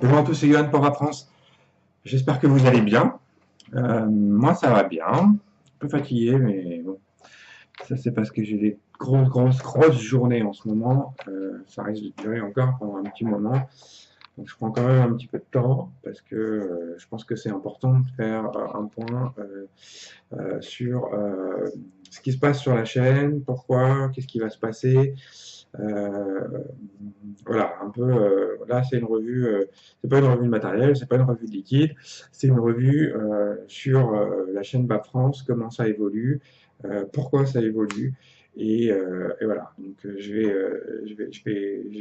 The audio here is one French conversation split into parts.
Bonjour à tous, c'est Johan pour Rap France. J'espère que vous allez bien. Moi, ça va bien. Un peu fatigué, mais bon, ça c'est parce que j'ai des grosses journées en ce moment. Ça risque de durer encore pendant un petit moment. Donc, je prends quand même un petit peu de temps parce que je pense que c'est important de faire un point sur ce qui se passe sur la chaîne, pourquoi, qu'est-ce qui va se passer. Euh, voilà, un peu. Là, c'est une revue. C'est pas une revue de matériel, c'est pas une revue de liquide. C'est une revue sur la chaîne BAP France, comment ça évolue, pourquoi ça évolue. Et voilà. Donc,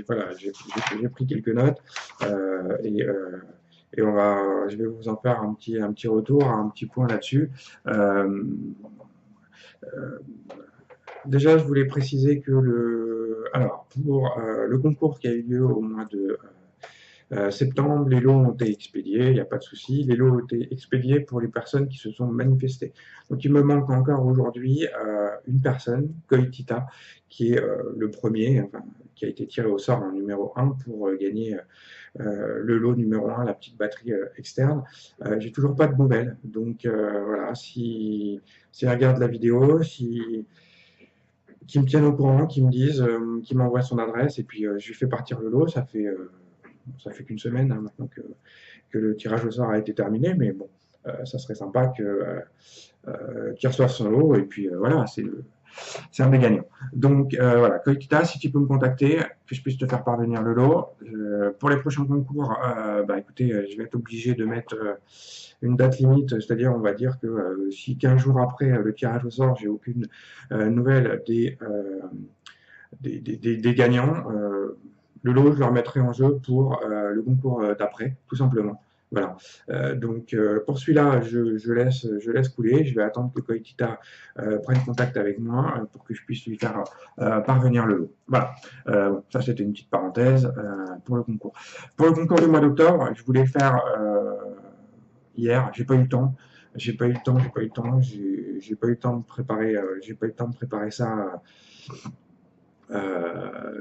voilà, j'ai pris quelques notes euh, et, euh, et je vais vous en faire un petit retour, un petit point là-dessus. Euh, euh, Déjà, je voulais préciser que alors, pour le concours qui a eu lieu au mois de septembre, les lots ont été expédiés, il n'y a pas de souci. Les lots ont été expédiés pour les personnes qui se sont manifestées. Donc, il me manque encore aujourd'hui une personne, Koitita, qui est le premier, enfin, qui a été tiré au sort en numéro un pour gagner le lot numéro un, la petite batterie externe. J'ai toujours pas de nouvelles. Donc, voilà, si elle regarde la vidéo, qui me tiennent au courant, qui me disent, qui m'envoient son adresse, et puis je lui fais partir le lot. Ça fait qu'une semaine hein, maintenant que le tirage au sort a été terminé, mais bon, ça serait sympa qu'il reçoive son lot, et puis voilà, c'est un des gagnants. Donc voilà, Koikita, si tu peux me contacter, que je puisse te faire parvenir le lot. Pour les prochains concours, bah écoutez, je vais être obligé de mettre une date limite, c'est-à-dire on va dire que si 15 jours après le tirage au sort, j'ai aucune nouvelle des gagnants, le lot, je le remettrai en jeu pour le concours d'après, tout simplement. Voilà. Donc pour celui-là, je laisse couler. Je vais attendre que Koitita prenne contact avec moi pour que je puisse lui faire parvenir le lot. Voilà. Ça, c'était une petite parenthèse pour le concours. Pour le concours du mois d'octobre, je voulais faire hier. J'ai pas eu le temps. J'ai pas eu le temps. J'ai pas eu le temps. J'ai pas eu le temps de préparer. J'ai pas eu le temps de préparer ça.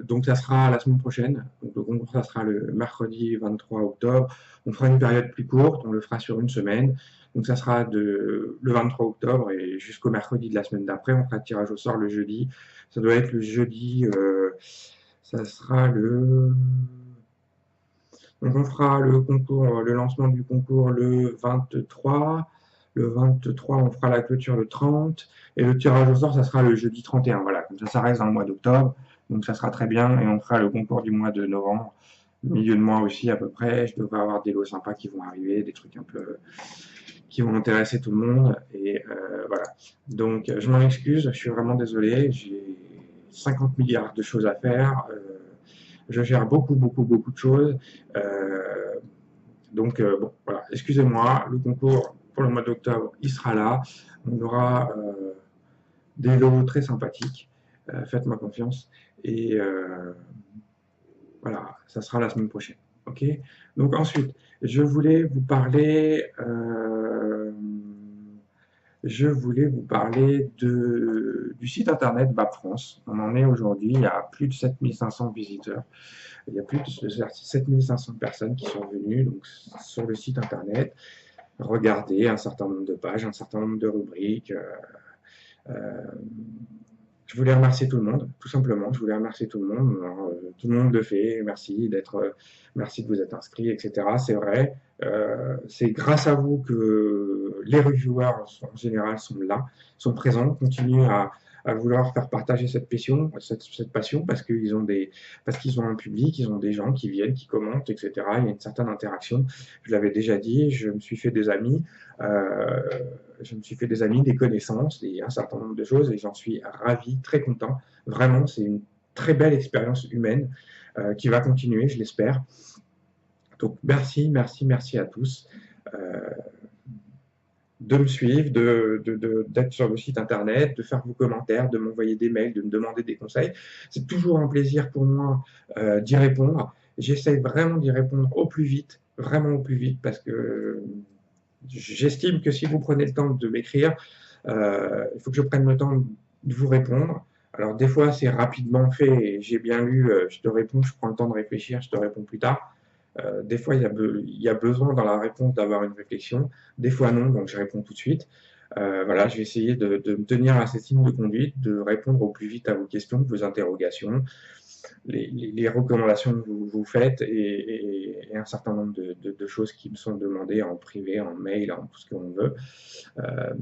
Donc ça sera la semaine prochaine. Donc le concours, ça sera le mercredi 23 octobre. On fera une période plus courte, on le fera sur une semaine. Donc ça sera le 23 octobre et jusqu'au mercredi de la semaine d'après. On fera le tirage au sort le jeudi. Ça doit être le jeudi. Ça sera le. Donc on fera le concours, le lancement du concours le 23. Le 23, on fera la clôture le 30. Et le tirage au sort, ça sera le jeudi 31. Voilà, comme ça reste dans le mois d'octobre. Donc ça sera très bien. Et on fera le concours du mois de novembre. Milieu de mois aussi à peu près. Je devrais avoir des lots sympas qui vont arriver, des trucs un peu qui vont intéresser tout le monde. Et voilà. Donc je m'en excuse, je suis vraiment désolé. J'ai 50 milliards de choses à faire. Je gère beaucoup de choses. Donc, bon, voilà, excusez-moi, le concours pour le mois d'octobre, il sera là. On aura des lots très sympathiques. Faites-moi confiance. Et voilà, ça sera la semaine prochaine. Ok. Donc ensuite, je voulais vous parler, du site internet BAP France. On en est aujourd'hui, il y a plus de 7500 visiteurs. Il y a plus de 7500 personnes qui sont venues donc, sur le site internet regarder un certain nombre de pages, un certain nombre de rubriques. Euh, je voulais remercier tout le monde, tout simplement. Je voulais remercier tout le monde. Alors, tout le monde le fait. Merci de vous être inscrits, etc. C'est vrai. C'est grâce à vous que les reviewers en général sont là, sont présents, continuent à vouloir faire partager cette passion parce qu'ils ont un public, ils ont des gens qui viennent, qui commentent, etc. Il y a une certaine interaction. Je l'avais déjà dit, je me suis fait des amis. Euh, des connaissances et un certain nombre de choses et j'en suis ravi, très content. Vraiment, c'est une très belle expérience humaine qui va continuer, je l'espère. Donc merci à tous de me suivre, d'être sur le site internet, de faire vos commentaires, de m'envoyer des mails, de me demander des conseils. C'est toujours un plaisir pour moi d'y répondre. J'essaie vraiment d'y répondre au plus vite, vraiment au plus vite, parce que j'estime que si vous prenez le temps de m'écrire, il faut que je prenne le temps de vous répondre. Alors des fois c'est rapidement fait, j'ai bien lu, je te réponds, je prends le temps de réfléchir, je te réponds plus tard. Des fois, il y a besoin dans la réponse d'avoir une réflexion, des fois non, donc je réponds tout de suite. Voilà, je vais essayer de me tenir à cette ligne de conduite, de répondre au plus vite à vos questions, vos interrogations, les recommandations que vous faites et un certain nombre de choses qui me sont demandées en privé, en mail, en tout ce qu'on veut. Euh,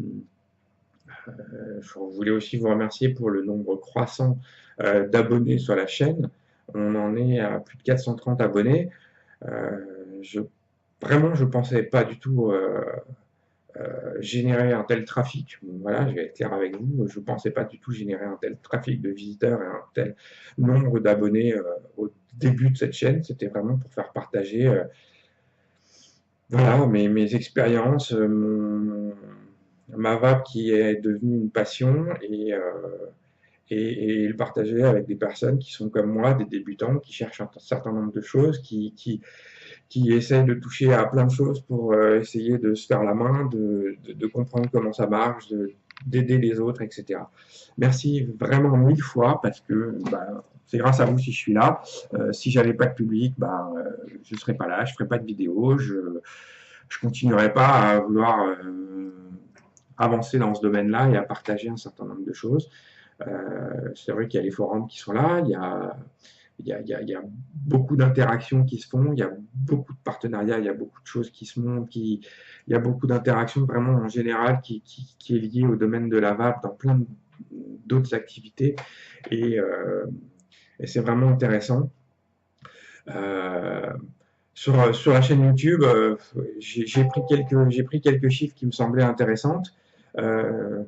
je voulais aussi vous remercier pour le nombre croissant d'abonnés sur la chaîne. On en est à plus de 430 abonnés. Euh, je, Vraiment, je ne pensais pas du tout générer un tel trafic. Voilà, je vais être clair avec vous. Je ne pensais pas du tout générer un tel trafic de visiteurs et un tel nombre d'abonnés au début de cette chaîne. C'était vraiment pour faire partager voilà, mes expériences, ma vape qui est devenue une passion et le partager avec des personnes qui sont comme moi, des débutants, qui cherchent un certain nombre de choses, qui essaient de toucher à plein de choses pour essayer de se faire la main, de comprendre comment ça marche, d'aider les autres, etc. Merci vraiment 1000 fois parce que bah, c'est grâce à vous si je suis là. Si j'avais pas de public, bah, je serais pas là, je ferais pas de vidéos, je continuerai pas à vouloir avancer dans ce domaine-là et à partager un certain nombre de choses. C'est vrai qu'il y a les forums qui sont là, il y a beaucoup d'interactions qui se font, il y a beaucoup de partenariats, il y a beaucoup de choses qui se montent, il y a beaucoup d'interactions vraiment en général qui est liée au domaine de la vape dans plein d'autres activités et c'est vraiment intéressant. Euh, sur la chaîne YouTube, j'ai pris quelques chiffres qui me semblaient intéressantes. Euh,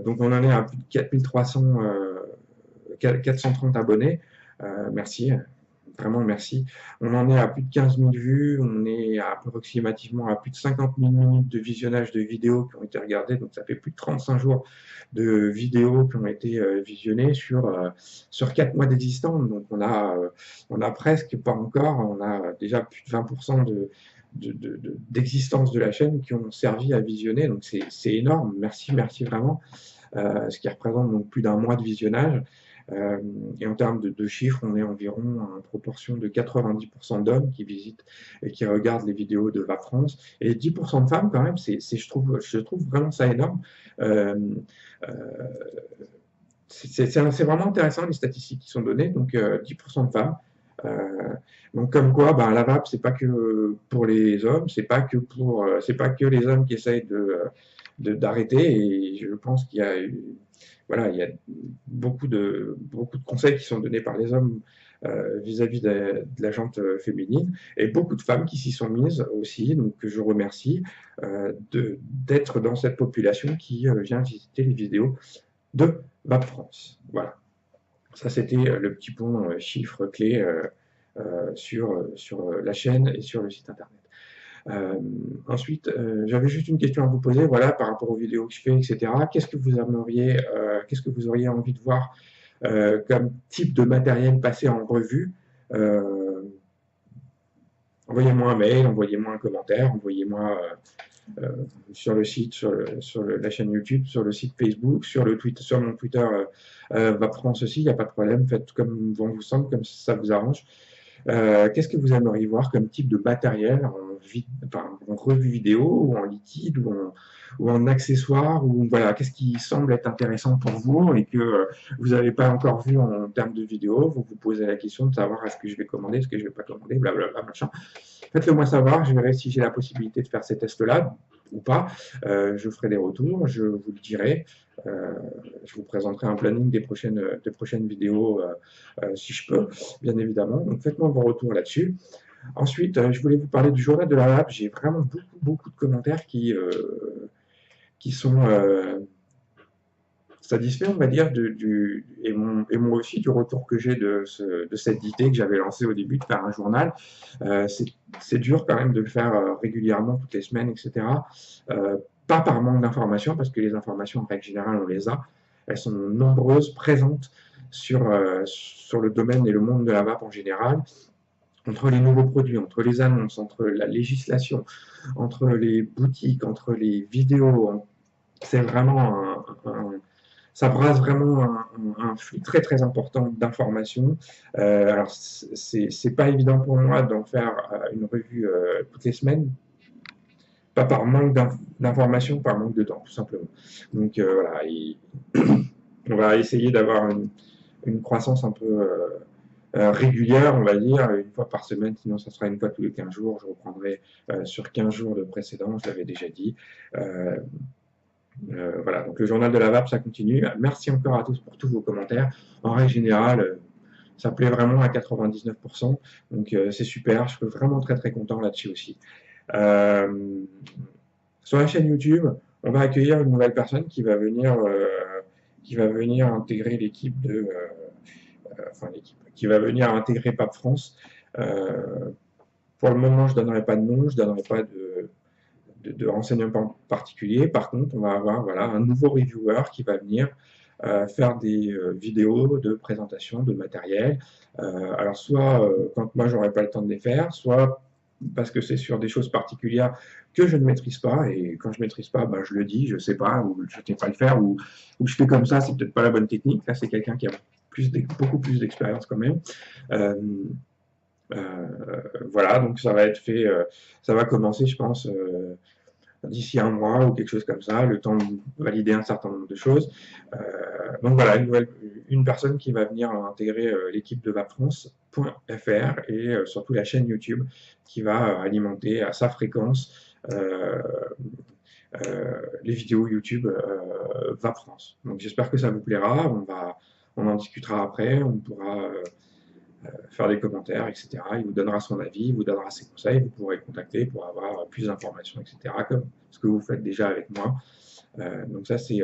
donc on en est à plus de 4300, 430 abonnés. Merci, vraiment merci. On en est à plus de 15 000 vues, on est approximativement à plus de 50 000 minutes de visionnage de vidéos qui ont été regardées, donc ça fait plus de 35 jours de vidéos qui ont été visionnées sur 4 mois d'existence. Donc on a presque, pas encore, on a déjà plus de 20% d'existence de la chaîne qui ont servi à visionner, donc c'est énorme, merci, merci vraiment, ce qui représente donc plus d'un mois de visionnage. Et en termes de chiffres, on est environ en proportion de 90% d'hommes qui visitent et qui regardent les vidéos de Vape France et 10% de femmes quand même. Je trouve vraiment ça énorme. Euh, euh, c'est vraiment intéressant les statistiques qui sont données. Donc 10% de femmes. Euh, donc comme quoi, ben, la vape c'est pas que pour les hommes, c'est pas que les hommes qui essayent d'arrêter. Et je pense qu'il y a voilà, il y a beaucoup de conseils qui sont donnés par les hommes vis-à-vis de la jante féminine et beaucoup de femmes qui s'y sont mises aussi, donc je remercie d'être dans cette population qui vient visiter les vidéos de Vape France. Voilà, ça c'était le petit point chiffre clé sur la chaîne et sur le site internet. Ensuite, j'avais juste une question à vous poser, voilà, par rapport aux vidéos que je fais, etc. Qu'est-ce que vous auriez envie de voir comme type de matériel passé en revue? Envoyez-moi un mail, envoyez-moi un commentaire, envoyez-moi sur le site, la chaîne YouTube, sur le site Facebook, sur mon Twitter Vape France aussi, il n'y a pas de problème, faites comme bon vous semble, comme ça vous arrange. Qu'est-ce que vous aimeriez voir comme type de matériel en revue vidéo ou en liquide ou en accessoire ou voilà, qu'est-ce qui semble être intéressant pour vous et que vous n'avez pas encore vu en termes de vidéo, vous vous posez la question de savoir est-ce que je vais commander, est-ce que je ne vais pas commander, blablabla, machin. Faites-le moi savoir, je verrai si j'ai la possibilité de faire ces tests-là ou pas. Je ferai des retours, je vous le dirai. Je vous présenterai un planning des prochaines vidéos si je peux, bien évidemment. Donc faites-moi vos retours là-dessus. Ensuite, je voulais vous parler du journal de la vape. J'ai vraiment beaucoup de commentaires qui sont satisfaits, on va dire, et moi aussi du retour que j'ai de cette idée que j'avais lancée au début de faire un journal. C'est dur quand même de le faire régulièrement, toutes les semaines, etc. Pas par manque d'informations, parce que les informations, en règle générale, on les a. Elles sont nombreuses, présentes sur le domaine et le monde de la vape en général. Entre les nouveaux produits, entre les annonces, entre la législation, entre les boutiques, entre les vidéos, c'est vraiment ça brasse vraiment un flux très très important d'informations. Alors c'est pas évident pour moi d'en faire une revue toutes les semaines, pas par manque d'informations, par manque de temps, tout simplement. Donc voilà, on va essayer d'avoir une croissance un peu régulière, on va dire, une fois par semaine, sinon ça sera une fois tous les 15 jours. Je reprendrai sur 15 jours de précédent, je l'avais déjà dit. Euh, voilà, donc le journal de la VAP, ça continue. Merci encore à tous pour tous vos commentaires. En règle générale, ça plaît vraiment à 99%, donc c'est super. Je suis vraiment très très content là-dessus aussi. Euh, sur la chaîne YouTube, on va accueillir une nouvelle personne qui va venir intégrer l'équipe enfin l'équipe, qui va venir intégrer Pape France. Euh, pour le moment, je ne donnerai pas de nom, je ne donnerai pas de renseignements particuliers. Par contre, on va avoir voilà, un nouveau reviewer qui va venir faire des vidéos de présentation de matériel. Alors, soit quand moi, j'aurai pas le temps de les faire, soit parce que c'est sur des choses particulières que je ne maîtrise pas, et quand je ne maîtrise pas, ben, je le dis, je ne sais pas, ou je ne sais pas le faire, ou je fais comme ça, c'est peut-être pas la bonne technique. Là, c'est quelqu'un qui a beaucoup plus d'expérience quand même. Euh, voilà, donc ça va être fait, ça va commencer, je pense, d'ici un mois ou quelque chose comme ça, le temps de valider un certain nombre de choses. Donc voilà, une personne qui va venir intégrer l'équipe de vapfrance.fr et surtout la chaîne YouTube qui va alimenter à sa fréquence les vidéos YouTube Vapfrance. Donc j'espère que ça vous plaira, on en discutera après, on pourra faire des commentaires, etc. Il vous donnera son avis, il vous donnera ses conseils, vous pourrez le contacter pour avoir plus d'informations, etc. Comme ce que vous faites déjà avec moi. Donc ça, c'est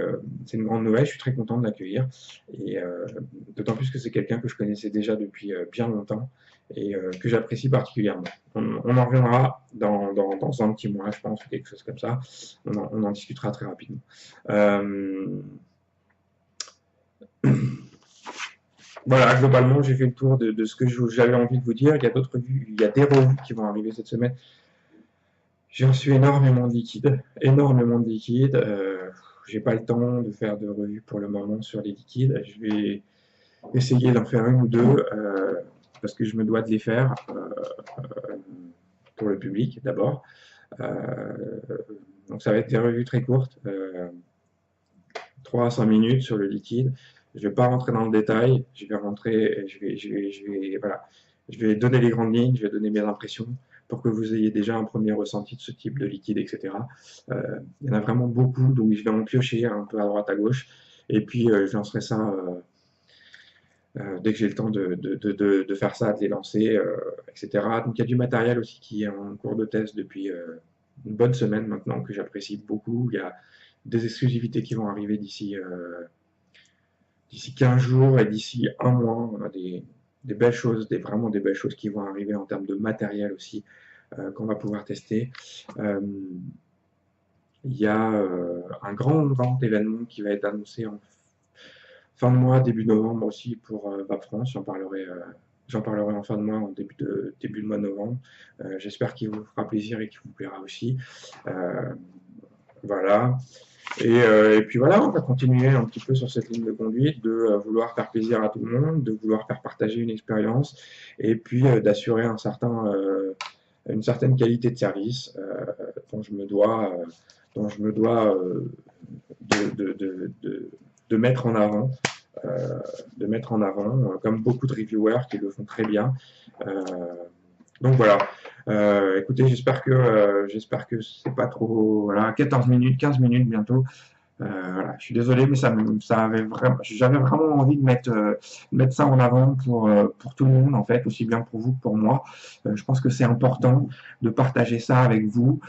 une grande nouvelle, je suis très content de l'accueillir. Et d'autant plus que c'est quelqu'un que je connaissais déjà depuis bien longtemps et que j'apprécie particulièrement. On en reviendra dans un petit mois, je pense, ou quelque chose comme ça. On en discutera très rapidement. Voilà, globalement, j'ai fait le tour de ce que j'avais envie de vous dire. Il y a d'autres revues, il y a des revues qui vont arriver cette semaine. J'ai reçu énormément de liquide, énormément de liquide. J'ai pas le temps de faire de revues pour le moment sur les liquides. Je vais essayer d'en faire une ou deux parce que je me dois de les faire pour le public d'abord. Donc ça va être des revues très courtes, 3 à 5 minutes sur le liquide. Je ne vais pas rentrer dans le détail, voilà, je vais donner les grandes lignes, je vais donner mes impressions pour que vous ayez déjà un premier ressenti de ce type de liquide, etc. Il y en a vraiment beaucoup, donc je vais en piocher un peu à droite, à gauche, et puis je lancerai ça dès que j'ai le temps de faire ça, de les lancer, etc. Donc il y a du matériel aussi qui est en cours de test depuis une bonne semaine maintenant, que j'apprécie beaucoup. Il y a des exclusivités qui vont arriver d'ici 15 jours et d'ici un mois. On a des belles choses, vraiment des belles choses qui vont arriver en termes de matériel aussi, qu'on va pouvoir tester. Il y a un grand événement qui va être annoncé en fin de mois, début novembre aussi pour Vap France. J'en parlerai en fin de mois, en début de mois de novembre. J'espère qu'il vous fera plaisir et qu'il vous plaira aussi. Voilà. Et puis voilà, on va continuer un petit peu sur cette ligne de conduite, de vouloir faire plaisir à tout le monde, de vouloir faire partager une expérience, et puis d'assurer une certaine qualité de service dont je me dois, de mettre en avant, comme beaucoup de reviewers qui le font très bien. Donc voilà. Écoutez, j'espère que c'est pas trop. Voilà, 14 minutes, 15 minutes bientôt. Voilà, je suis désolé, mais j'avais vraiment envie de mettre ça en avant pour tout le monde, en fait, aussi bien pour vous que pour moi. Je pense que c'est important de partager ça avec vous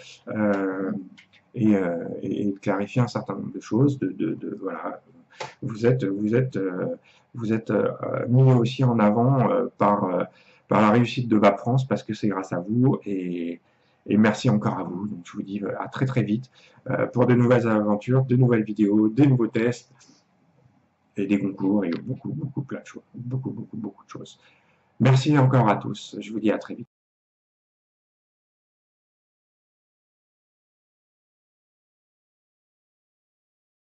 et de clarifier un certain nombre de choses. Voilà, vous êtes mis aussi en avant par la réussite de Vap France parce que c'est grâce à vous et merci encore à vous. Donc je vous dis à très très vite pour de nouvelles aventures, de nouvelles vidéos, des nouveaux tests et des concours et plein de choses, beaucoup de choses. Merci encore à tous. Je vous dis à très vite.